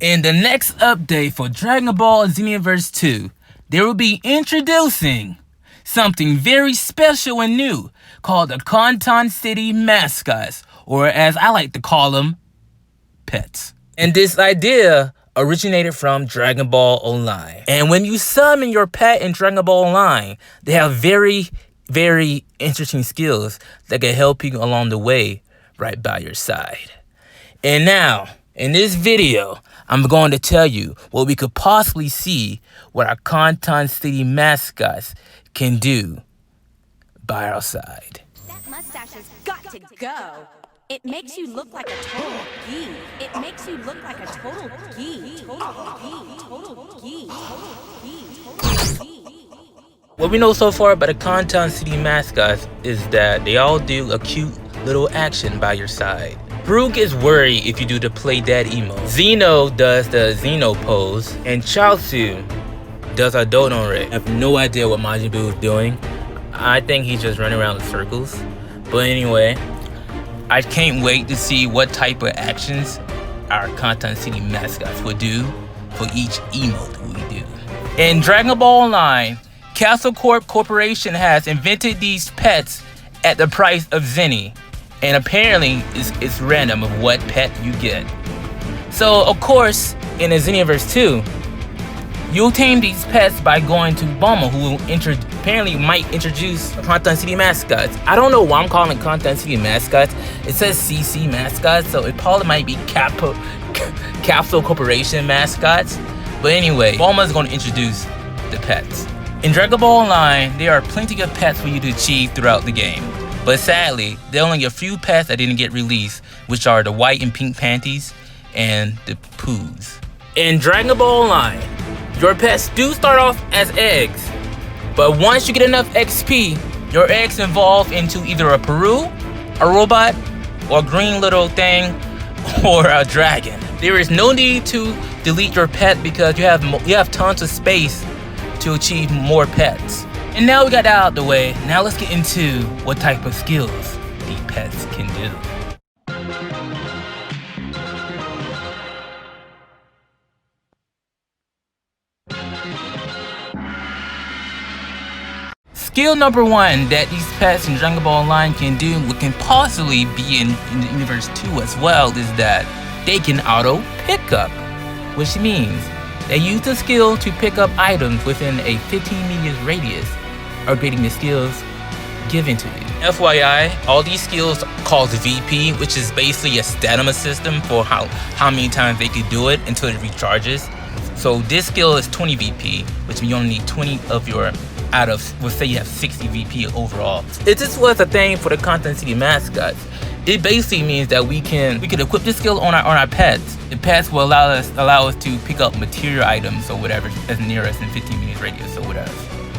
In the next update for Dragonball Xenoverse 2, they will be introducing something very special and new called the Conton City mascots, or as I like to call them, pets. And this idea originated from Dragonball Online. And when you summon your pet in Dragonball Online, they have very interesting skills that can help you along the way right by your side. And now, in this video, I'm going to tell you what we could possibly see what our Conton City mascots can do by our side. That mustache has got to go. It makes you look like a total geek. It makes you look like a total geek. Total geek. What we know so far about the Conton City mascots is that they all do a cute little action by your side. Brew gets worried if you do the play dead emote. Xeno does the Xeno pose, and Chaozu does a Dodon Rig. I have no idea what Majin Buu is doing. I think he's just running around in circles. But anyway, I can't wait to see what type of actions our Conton City mascots will do for each emote we do. In Dragonball Online, Castle Corp Corporation has invented these pets at the price of Zenny. And apparently, it's random of what pet you get. So, of course, in the Xenoverse 2, you'll tame these pets by going to Bulma, who apparently might introduce Conton City mascots. I don't know why I'm calling it Conton City mascots. It says CC mascots, so it probably might be Capsule Corporation mascots. But anyway, Bulma's going to introduce the pets. In Dragonball Online, there are plenty of pets for you to achieve throughout the game. But sadly, there are only a few pets that didn't get released, which are the white and pink panties and the poos. In Dragonball Online, your pets do start off as eggs, but once you get enough XP, your eggs evolve into either a Peru, a robot, or a green little thing, or a dragon. There is no need to delete your pet because you have tons of space to achieve more pets. And now we got that out of the way, now let's get into what type of skills the pets can do. Skill number 1 that these pets in Dragonball Online can do, what can possibly be in Universe 2 as well, is that they can auto pickup, which means they use the skill to pick up items within a 15 meters radius, upgrading the skills given to you. FYI, all these skills cause VP, which is basically a stamina system for how many times they could do it until it recharges. So this skill is 20 VP, which means you only need 20 of your out of, let's say you have 60 VP overall. If this was a thing for the Conton City mascots, it basically means that we can equip this skill on our pets. The pets will allow us to pick up material items or whatever as near us in 15 meters radius or whatever,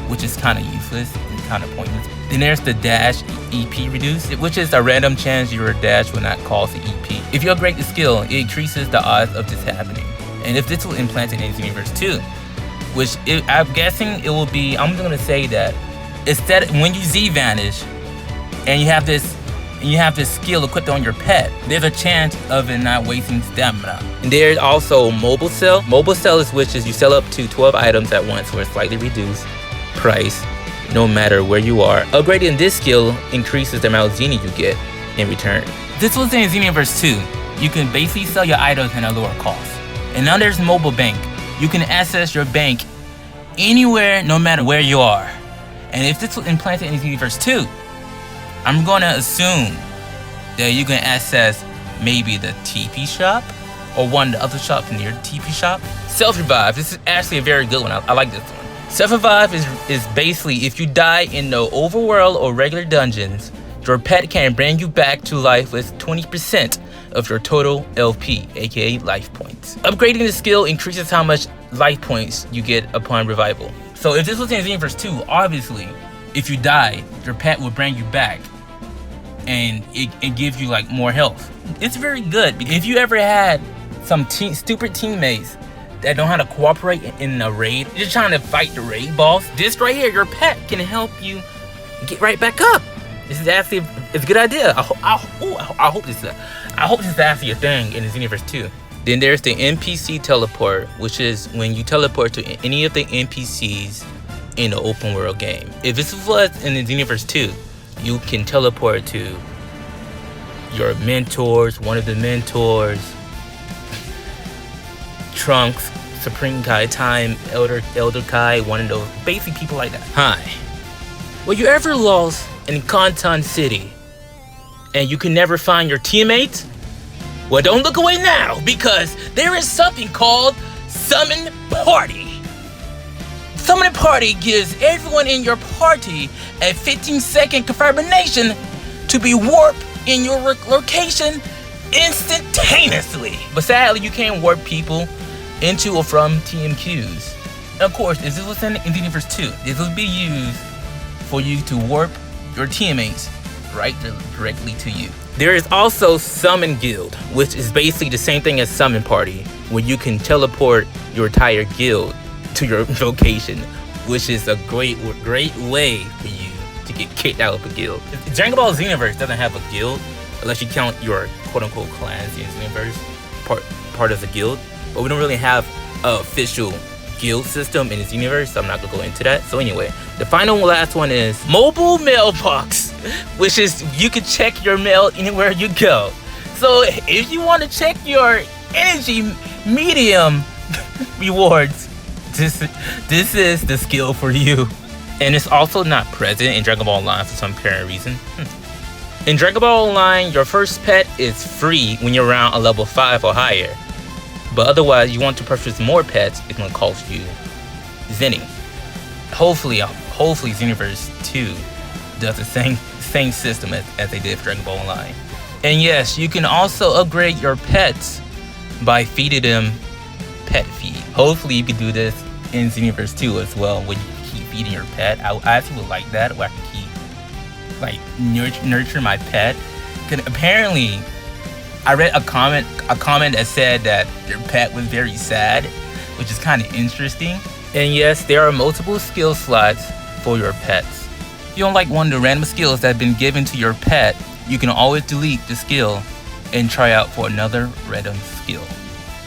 which is kind of useless and kind of pointless. Then there's the dash EP reduce, which is a random chance your dash will not cause the EP. If you upgrade the skill, it increases the odds of this happening. And if this was implanted in Xenoverse 2, which I'm guessing it will be, I'm gonna say that instead when you Z vanish and you have this skill equipped on your pet, there's a chance of it not wasting stamina. And there's also mobile sell. Mobile sell is which is you sell up to 12 items at once for a slightly reduced price, no matter where you are. Upgrading this skill increases the amount of Xeni you get in return. This was in Xenoverse 2. You can basically sell your items at a lower cost. And now there's mobile bank. You can access your bank anywhere, no matter where you are. And if this was implanted in Xenoverse 2, I'm gonna assume that you can access maybe the TP shop or one of the other shops near the TP shop. Self-revive, this is actually a very good one. I like this one. Self-revive is basically if you die in the overworld or regular dungeons, your pet can bring you back to life with 20% of your total LP, aka life points. Upgrading the skill increases how much life points you get upon revival. So if this was in Xenoverse 2, obviously, if you die, your pet will bring you back and it gives you like more health. It's very good. If you ever had some stupid teammates that don't know how to cooperate in a raid, you're trying to fight the raid boss, this right here, your pet can help you get right back up. This is actually, it's a good idea. I hope this is actually a thing in the Xenoverse 2. Then there's the NPC teleport, which is when you teleport to any of the NPCs in the open world game. If this was in the Xenoverse 2, you can teleport to your mentors, one of the mentors, Trunks, Supreme Kai Time, Elder Kai, one of those basic people like that. Hi. Were you ever lost in Kanton City and you can never find your teammates? Well, don't look away now, because there is something called Summon Party. Summon Party gives everyone in your party a 15-second confirmation to be warped in your location instantaneously. But sadly, you can't warp people into or from TMQs. Of course, if this was in Xenoverse 2, this would be used for you to warp your teammates right directly to you. There is also Summon Guild, which is basically the same thing as Summon Party, where you can teleport your entire guild to your location, which is a great way for you to get kicked out of a guild. Dragonball Xenoverse doesn't have a guild, unless you count your quote-unquote clans in Xenoverse, part of the guild. But we don't really have an official guild system in the Xenoverse, so I'm not gonna go into that. So anyway, the final last one is mobile mailbox, which is you can check your mail anywhere you go. So if you want to check your energy medium rewards, this is the skill for you. And it's also not present in Dragonball Online for some apparent reason. In Dragonball Online, your first pet is free when you're around a level 5 or higher. But otherwise, you want to purchase more pets, it's gonna cost you Zenny. Hopefully Xenoverse 2 does the same system as they did for Dragonball Online. And yes, you can also upgrade your pets by feeding them pet feed. Hopefully you can do this in Xenoverse 2 as well, when you keep feeding your pet. I actually would like that, where I can keep nurture my pet. Because apparently, I read a comment that said that your pet was very sad, which is kind of interesting. And yes, there are multiple skill slots for your pets. If you don't like one of the random skills that have been given to your pet, you can always delete the skill and try out for another random skill.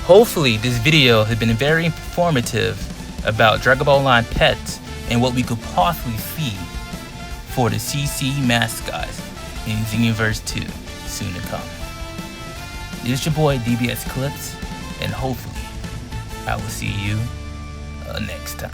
Hopefully, this video has been very informative about Dragonball Online pets and what we could possibly see for the CC mascots in Xenoverse 2 soon to come. This is your boy Dbxclips, and hopefully I will see you next time.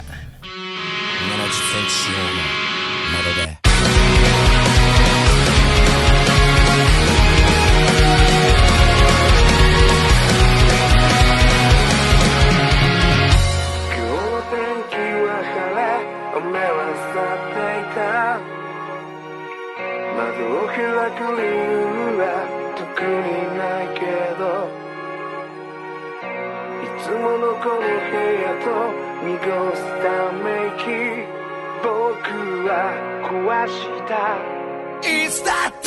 It's that